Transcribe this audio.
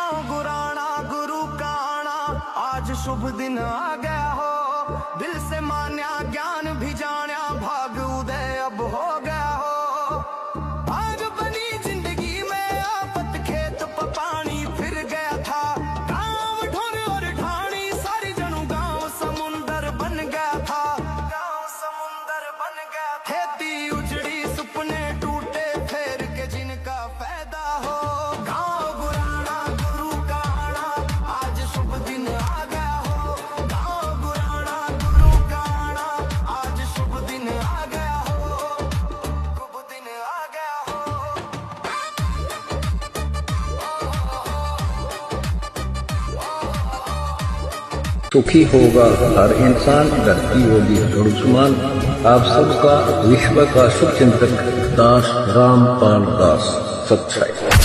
गाँव गुराना गुरु का आना, आज शुभ दिन आ गया हो। दिल से मान्या ज्ञान भी जान्या, भाग उदय अब हो गया हो। आज बनी जिंदगी में आफत, खेत पर पानी फिर गया था। गाँव ढोर और ढाणी सारी जनू गाँव समुंदर बन गया था। गाँव समुंदर बन गया, खेती उजड़ी सपने टूटे, फेर के जिनका फायदा हो। गाँव गुराना गुरु का आना, आज शुभ दिन आ गया हो। गाँव गुराना गुरु का आना, आज शुभ दिन आ गया हो। शुभ दिन आ गया हो। सुखी होगा हर इंसान, धरती होगी धड़ुसमान। आप सबका विश्व का शुभ चिंतक दास रामपाल दास, सच्चाई।